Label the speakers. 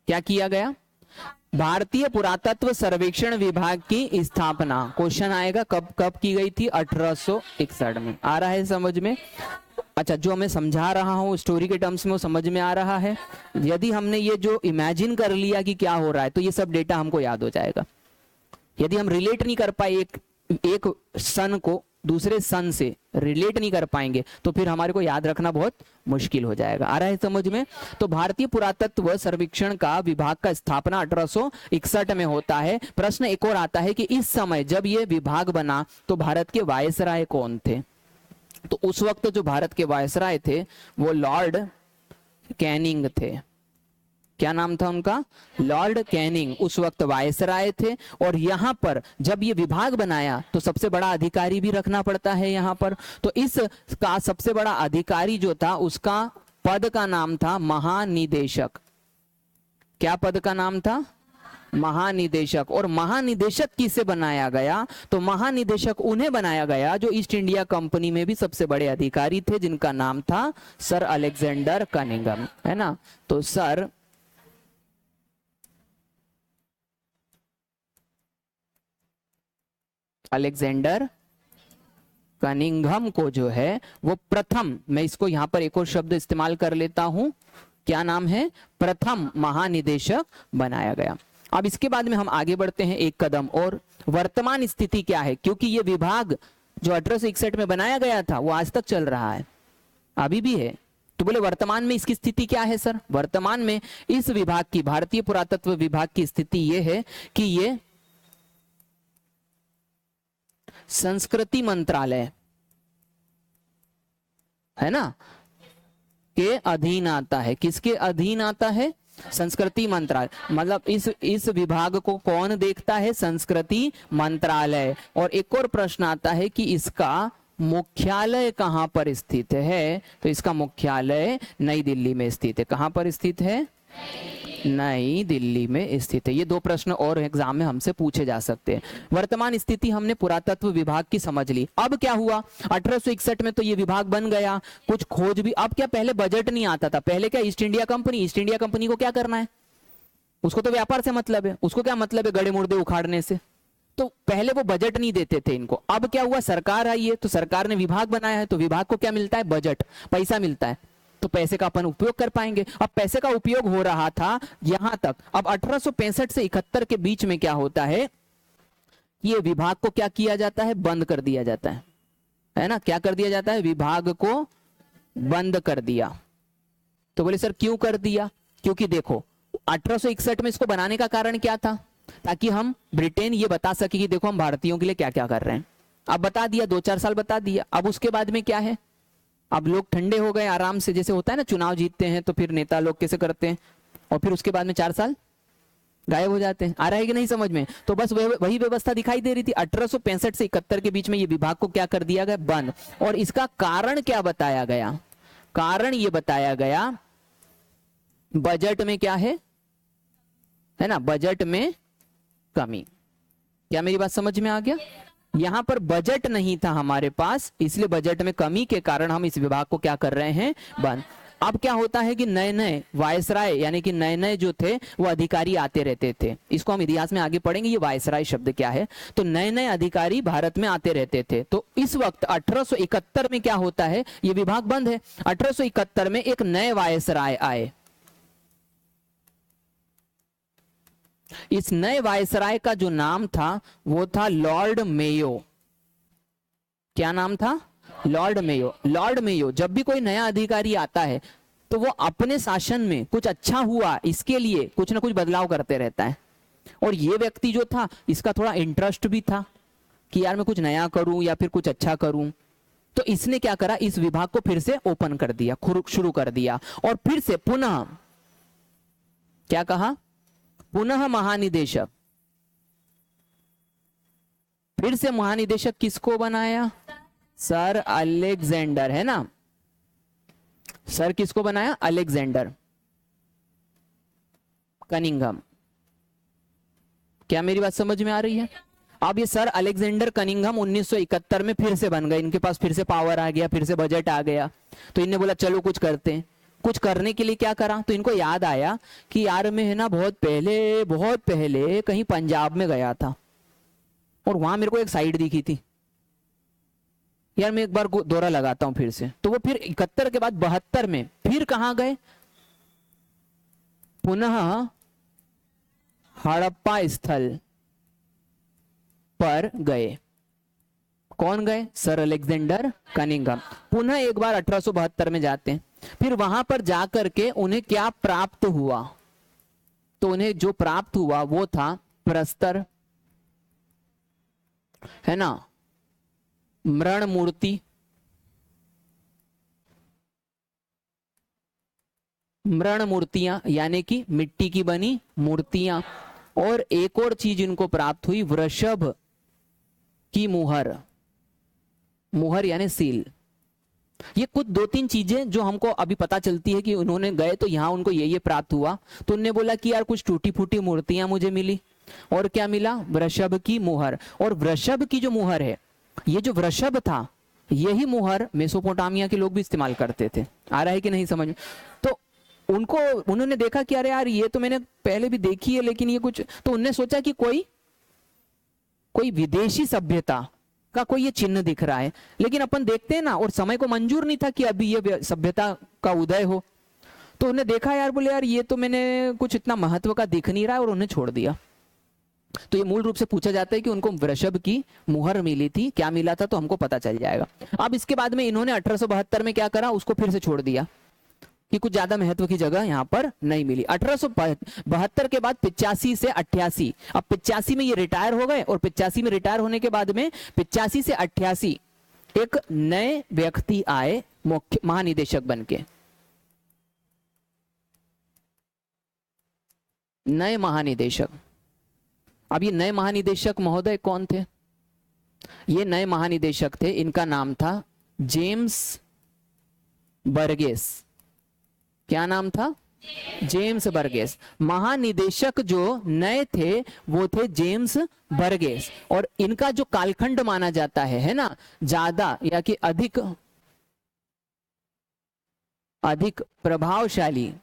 Speaker 1: क्या किया गया? भारतीय पुरातत्व सर्वेक्षण विभाग की स्थापना, क्वेश्चन आएगा कब कब की गई थी? 1861 में। आ रहा है समझ में? अच्छा, जो मैं समझा रहा हूँ स्टोरी के टर्म्स में वो समझ में आ रहा है? यदि हमने ये जो इमेजिन कर लिया कि क्या हो रहा है तो ये सब डेटा हमको याद हो जाएगा। यदि हम रिलेट नहीं कर पाए एक सन को दूसरे सन से रिलेट नहीं कर पाएंगे तो फिर हमारे को याद रखना बहुत मुश्किल हो जाएगा। आ रहा है समझ में? तो भारतीय पुरातत्व सर्वेक्षण का विभाग का स्थापना 1861 में होता है। प्रश्न एक और आता है कि इस समय जब ये विभाग बना तो भारत के वायसराय कौन थे? तो उस वक्त जो भारत के वायसराय थे वो लॉर्ड कैनिंग थे। क्या नाम था उनका? लॉर्ड कैनिंग उस वक्त वायसराय थे। और यहां पर जब ये विभाग बनाया तो सबसे बड़ा अधिकारी भी रखना पड़ता है यहां पर। तो इसका सबसे बड़ा अधिकारी जो था उसका पद का नाम था महानिदेशक। क्या पद का नाम था? महानिदेशक। और महानिदेशक किसे बनाया गया? तो महानिदेशक उन्हें बनाया गया जो ईस्ट इंडिया कंपनी में भी सबसे बड़े अधिकारी थे, जिनका नाम था सर अलेक्जेंडर कनिंघम, है ना? तो सर अलेक्जेंडर कनिंघम को जो है वो प्रथम, मैं इसको यहां पर एक और शब्द इस्तेमाल कर लेता हूं, क्या नाम है? प्रथम महानिदेशक बनाया गया। अब इसके बाद में हम आगे बढ़ते हैं एक कदम और। वर्तमान स्थिति क्या है? क्योंकि ये विभाग जो 1861 में बनाया गया था वो आज तक चल रहा है, अभी भी है। तो बोले वर्तमान में इसकी स्थिति क्या है सर? वर्तमान में इस विभाग की, भारतीय पुरातत्व विभाग की स्थिति ये है कि ये संस्कृति मंत्रालय, है ना, के अधीन आता है। किसके अधीन आता है? संस्कृति मंत्रालय। मतलब इस विभाग को कौन देखता है? संस्कृति मंत्रालय। और एक और प्रश्न आता है कि इसका मुख्यालय कहां पर स्थित है? तो इसका मुख्यालय नई दिल्ली में स्थित है। कहां पर स्थित है? नई दिल्ली में स्थित है। ये दो प्रश्न और एग्जाम में हमसे पूछे जा सकते हैं। वर्तमान स्थिति हमने पुरातत्व विभाग की समझ ली। अब क्या हुआ? 1861 में तो ये विभाग बन गया, कुछ खोज भी। अब क्या, पहले बजट नहीं आता था। पहले क्या, ईस्ट इंडिया कंपनी को क्या करना है? उसको तो व्यापार से मतलब है, उसको क्या मतलब है गड़े मुर्दे उखाड़ने से। तो पहले वो बजट नहीं देते थे इनको। अब क्या हुआ, सरकार आई है तो सरकार ने विभाग बनाया है, तो विभाग को क्या मिलता है? बजट, पैसा मिलता है। तो पैसे का अपन उपयोग कर पाएंगे। अब पैसे का उपयोग हो रहा था यहां तक। अब 1865 से 71 के बीच में क्या होता है? ये विभाग को क्या किया जाता है? बंद कर दिया जाता है ना? क्या कर दिया जाता है? विभाग को बंद कर दिया। तो बोले सर क्यों कर दिया? क्योंकि देखो 1861 में इसको बनाने का कारण क्या था? ताकि हम ब्रिटेन ये बता सके कि देखो हम भारतीयों के लिए क्या क्या कर रहे हैं। अब बता दिया, 2-4 साल बता दिया। अब उसके बाद में क्या है? अब लोग ठंडे हो गए आराम से। जैसे होता है ना, चुनाव जीतते हैं तो फिर नेता लोग कैसे करते हैं, और फिर उसके बाद में 4 साल गायब हो जाते हैं। आ रहा है कि नहीं समझ में? तो बस वही व्यवस्था दिखाई दे रही थी। 1865 से 71 के बीच में ये विभाग को क्या कर दिया गया? बंद। और इसका कारण क्या बताया गया? कारण ये बताया गया बजट में क्या है ना, बजट में कमी। क्या मेरी बात समझ में आ गया? यहां पर बजट नहीं था हमारे पास, इसलिए बजट में कमी के कारण हम इस विभाग को क्या कर रहे हैं? बंद। अब क्या होता है कि नए नए वायसराय यानी कि नए नए जो थे वो अधिकारी आते रहते थे। इसको हम इतिहास में आगे पढ़ेंगे, ये वायसराय शब्द क्या है। तो नए नए अधिकारी भारत में आते रहते थे। तो इस वक्त 1871 में क्या होता है? ये विभाग बंद है। 1871 में एक नए वायसराय आए। इस नए वायसराय का जो नाम था वो था लॉर्ड मेयो। क्या नाम था? Lord Mayo. लॉर्ड मेयो जब भी कोई नया अधिकारी आता है तो वो अपने शासन में कुछ अच्छा हुआ इसके लिए कुछ ना कुछ बदलाव करते रहता है। और ये व्यक्ति जो था इसका थोड़ा इंटरेस्ट भी था कि यार मैं कुछ नया करूं या फिर कुछ अच्छा करूं। तो इसने क्या करा? इस विभाग को फिर से ओपन कर दिया, शुरू कर दिया। और फिर से पुनः क्या कहा? पुनः महानिदेशक। फिर से महानिदेशक किसको बनाया? सर अलेक्जेंडर, है ना? सर किसको बनाया? Alexander Cunningham. क्या मेरी बात समझ में आ रही है? अब ये सर अलेक्जेंडर कनिंघम 1971 में फिर से बन गए। इनके पास फिर से पावर आ गया, फिर से बजट आ गया। तो इनने बोला चलो कुछ करते हैं। कुछ करने के लिए क्या करा, तो इनको याद आया कि यार मैं है ना बहुत पहले कहीं पंजाब में गया था और वहां मेरे को एक साइड दिखी थी, यार मैं एक बार दौरा लगाता हूं फिर से। तो वो फिर 71 के बाद 72 में फिर कहां गए, पुनः हड़प्पा स्थल पर गए। कौन गए, सर अलेक्जेंडर कनिंघम। पुनः एक बार 1872 में जाते हैं। फिर वहां पर जाकर के उन्हें क्या प्राप्त हुआ, तो उन्हें जो प्राप्त हुआ वो था प्रस्तर, है ना, मृण मूर्ति, मृण मूर्तियां यानी कि मिट्टी की बनी मूर्तियां, और एक और चीज इनको प्राप्त हुई, वृषभ की मुहर, मुहर यानी सील। ये कुछ 2-3 चीजें जो हमको अभी पता चलती है कि उन्होंने गए तो यहाँ उनको ये प्राप्त हुआ। तो उनने बोला कि यार कुछ टूटी फूटी मूर्तियां मुझे मिली, और क्या मिला, वृषभ की मुहर। और वृषभ की जो मुहर है, ये जो वृषभ था, यही मुहर मेसोपोटामिया के लोग भी इस्तेमाल करते थे। आ रहा है कि नहीं समझ में? तो उन्होंने देखा कि अरे यार ये तो मैंने पहले भी देखी है, लेकिन ये कुछ, तो उन्होंने सोचा कि कोई विदेशी सभ्यता का कोई ये चिन्ह दिख रहा है। लेकिन अपन देखते हैं ना, और समय को मंजूर नहीं था कि अभी ये सभ्यता का उदय हो। तो उन्हें देखा यार, बोले यार ये तो मैंने कुछ इतना महत्व का दिख नहीं रहा है, और उन्हें छोड़ दिया। तो ये मूल रूप से पूछा जाता है कि उनको वृषभ की मुहर मिली थी, क्या मिला था, तो हमको पता चल जाएगा। अब इसके बाद में इन्होंने 1872 में क्या करा, उसको फिर से छोड़ दिया कि कुछ ज्यादा महत्व की जगह यहां पर नहीं मिली। 1872 के बाद 85 से 88, अब 85 में ये रिटायर हो गए, और 85 में रिटायर होने के बाद में 85 से 88 एक नए व्यक्ति आए मुख्य महानिदेशक बनके। नए महानिदेशक, अब ये नए महानिदेशक महोदय कौन थे? ये नए महानिदेशक थे, इनका नाम था जेम्स बर्गेस। क्या नाम था? James Burgess. महानिदेशक जो नए थे वो थे जेम्स बर्गेस, और इनका जो कालखंड माना जाता है ना, ज्यादा या कि अधिक प्रभावशाली